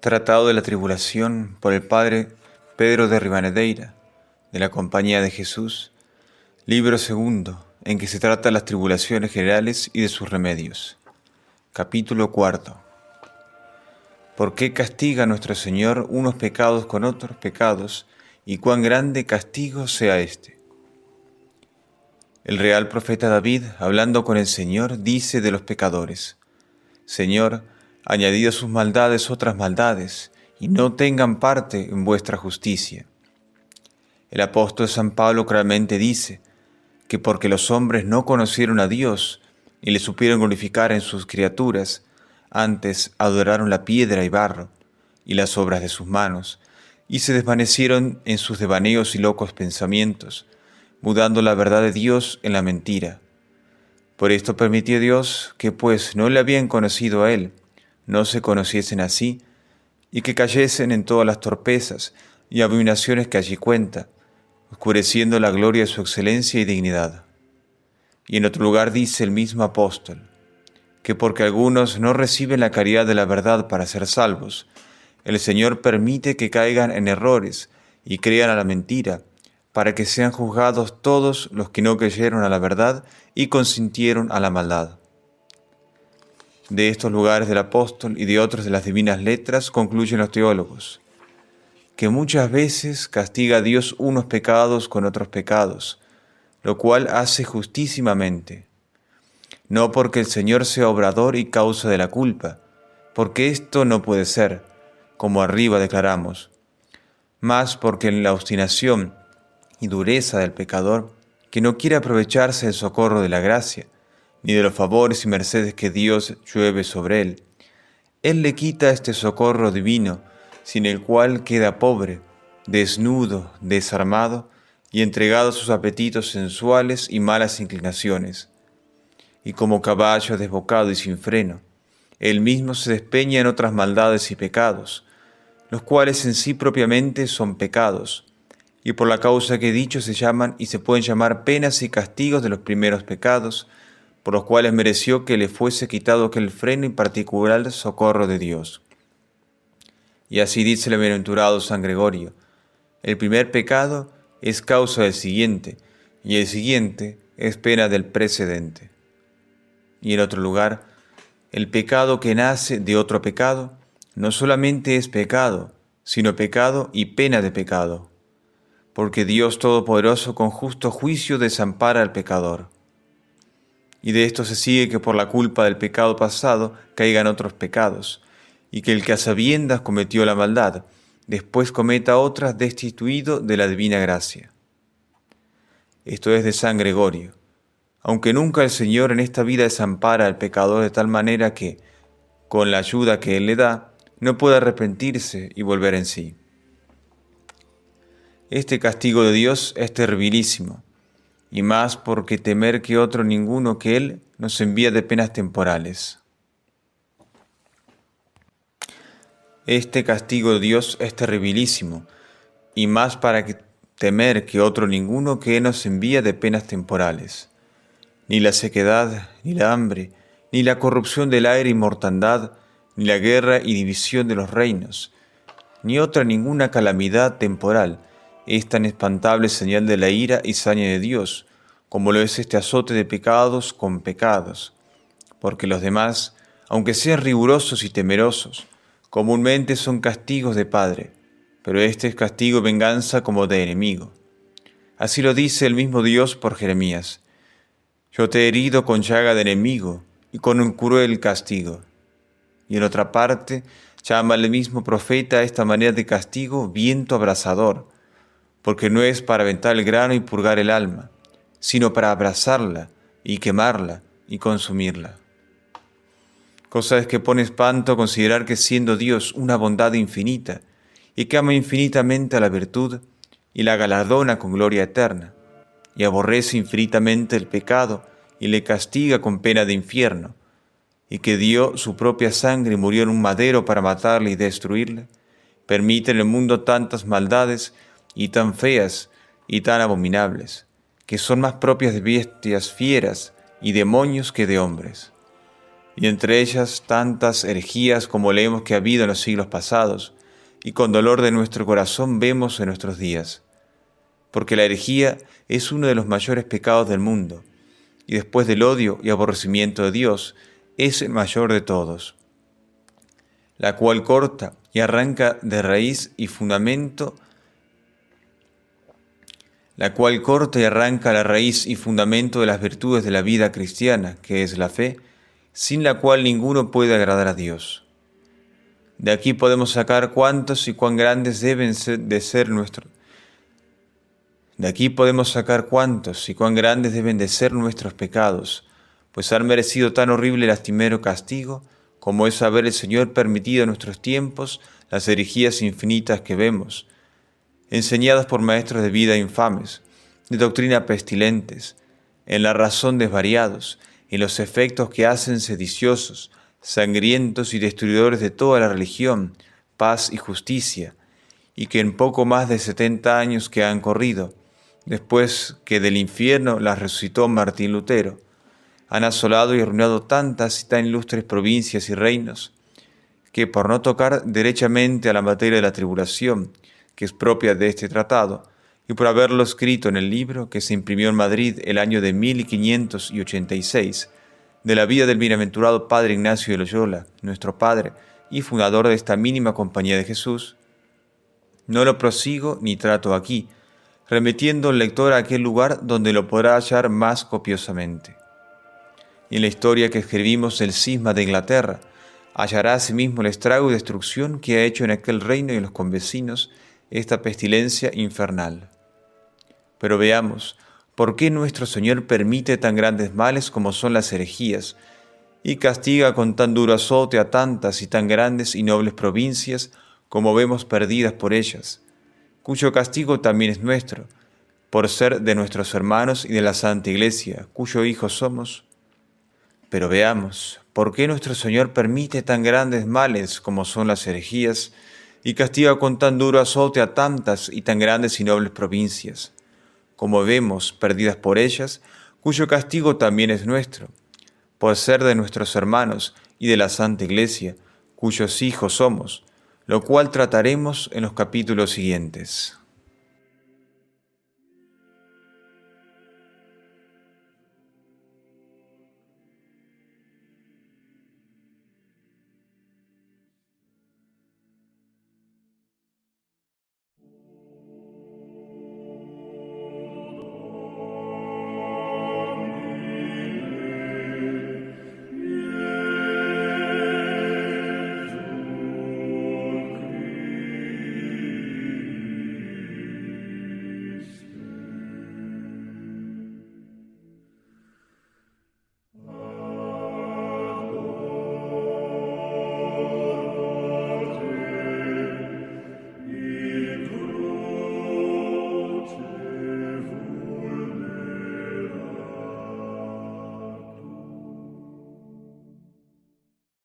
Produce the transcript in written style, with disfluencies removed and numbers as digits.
Tratado de la Tribulación por el Padre Pedro de Rivadeneira, de la Compañía de Jesús, libro segundo, en que se trata las tribulaciones generales y de sus remedios. Capítulo cuarto. ¿Por qué castiga nuestro Señor unos pecados con otros pecados, y cuán grande castigo sea este? El real profeta David, hablando con el Señor, dice de los pecadores: Señor, añadid a sus maldades otras maldades, y no tengan parte en vuestra justicia. El apóstol San Pablo claramente dice que porque los hombres no conocieron a Dios y le supieron glorificar en sus criaturas, antes adoraron la piedra y barro y las obras de sus manos, y se desvanecieron en sus devaneos y locos pensamientos, mudando la verdad de Dios en la mentira. Por esto permitió Dios que, pues no le habían conocido a Él, no se conociesen así, y que cayesen en todas las torpezas y abominaciones que allí cuenta, oscureciendo la gloria de su excelencia y dignidad. Y en otro lugar dice el mismo apóstol, que porque algunos no reciben la caridad de la verdad para ser salvos, el Señor permite que caigan en errores y crean a la mentira, para que sean juzgados todos los que no creyeron a la verdad y consintieron a la maldad. De estos lugares del apóstol y de otros de las divinas letras concluyen los teólogos, que muchas veces castiga a Dios unos pecados con otros pecados, lo cual hace justísimamente, no porque el Señor sea obrador y causa de la culpa, porque esto no puede ser, como arriba declaramos, mas porque en la obstinación y dureza del pecador, que no quiere aprovecharse del socorro de la gracia, ni de los favores y mercedes que Dios llueve sobre él, Él le quita este socorro divino, sin el cual queda pobre, desnudo, desarmado y entregado a sus apetitos sensuales y malas inclinaciones. Y como caballo desbocado y sin freno, él mismo se despeña en otras maldades y pecados, los cuales en sí propiamente son pecados, y por la causa que he dicho se llaman y se pueden llamar penas y castigos de los primeros pecados, por los cuales mereció que le fuese quitado aquel freno y particular socorro de Dios. Y así dice el bienaventurado San Gregorio: el primer pecado es causa del siguiente, y el siguiente es pena del precedente. Y en otro lugar, el pecado que nace de otro pecado no solamente es pecado, sino pecado y pena de pecado, porque Dios Todopoderoso con justo juicio desampara al pecador. Y de esto se sigue que por la culpa del pecado pasado caigan otros pecados, y que el que a sabiendas cometió la maldad, después cometa otras destituido de la divina gracia. Esto es de San Gregorio. Aunque nunca el Señor en esta vida desampara al pecador de tal manera que, con la ayuda que Él le da, no puede arrepentirse y volver en sí. Este castigo de Dios es terribilísimo, y más porque temer que otro ninguno que Él nos envía de penas temporales. Este castigo de Dios es terribilísimo, y más para que temer que otro ninguno que Él nos envía de penas temporales. Ni la sequedad, ni la hambre, ni la corrupción del aire y mortandad, ni la guerra y división de los reinos, ni otra ninguna calamidad temporal es tan espantable señal de la ira y saña de Dios, como lo es este azote de pecados con pecados, porque los demás, aunque sean rigurosos y temerosos, comúnmente son castigos de Padre, pero este es castigo y venganza como de enemigo. Así lo dice el mismo Dios por Jeremías: yo te he herido con llaga de enemigo y con un cruel castigo. Y en otra parte, llama el mismo profeta a esta manera de castigo viento abrasador, porque no es para aventar el grano y purgar el alma, sino para abrasarla y quemarla y consumirla. Cosa es que pone espanto considerar que siendo Dios una bondad infinita, y que ama infinitamente a la virtud, y la galardona con gloria eterna, y aborrece infinitamente el pecado, y le castiga con pena de infierno, y que dio su propia sangre y murió en un madero para matarle y destruirle, permite en el mundo tantas maldades y tan feas y tan abominables, que son más propias de bestias fieras y demonios que de hombres. y entre ellas tantas herejías como leemos que ha habido en los siglos pasados, y con dolor de nuestro corazón vemos en nuestros días. Porque la herejía es uno de los mayores pecados del mundo, y después del odio y aborrecimiento de Dios, es el mayor de todos, la cual corta y arranca de raíz y fundamento, la raíz y fundamento de las virtudes de la vida cristiana, que es la fe, sin la cual ninguno puede agradar a Dios. De aquí podemos sacar cuántos y cuán grandes deben de ser nuestros pecados, pues han merecido tan horrible y lastimero castigo, como es haber el Señor permitido en nuestros tiempos las herejías infinitas que vemos, enseñadas por maestros de vida infames, de doctrina pestilentes, en la razón desvariados, en los efectos que hacen sediciosos, sangrientos y destruidores de toda la religión, paz y justicia, y que en poco más de 70 años que han corrido, después que del infierno las resucitó Martín Lutero, han asolado y arruinado tantas y tan ilustres provincias y reinos, que por no tocar derechamente a la materia de la tribulación, que es propia de este tratado, y por haberlo escrito en el libro que se imprimió en Madrid el año de 1586, de la vida del bienaventurado Padre Ignacio de Loyola, nuestro Padre y fundador de esta mínima compañía de Jesús, no lo prosigo ni trato aquí, remitiendo al lector a aquel lugar donde lo podrá hallar más copiosamente. Y en la historia que escribimos del cisma de Inglaterra, hallará asimismo el estrago y destrucción que ha hecho en aquel reino y en los convecinos esta pestilencia infernal. Pero veamos, ¿por qué nuestro Señor permite tan grandes males como son las herejías, y castiga con tan duro azote a tantas y tan grandes y nobles provincias como vemos perdidas por ellas, cuyo castigo también es nuestro, por ser de nuestros hermanos y de la Santa Iglesia, cuyo hijos somos? Pero veamos, ¿por qué nuestro Señor permite tan grandes males como son las herejías y castiga con tan duro azote a tantas y tan grandes y nobles provincias, como vemos perdidas por ellas, cuyo castigo también es nuestro, por ser de nuestros hermanos y de la Santa Iglesia, cuyos hijos somos, lo cual trataremos en los capítulos siguientes.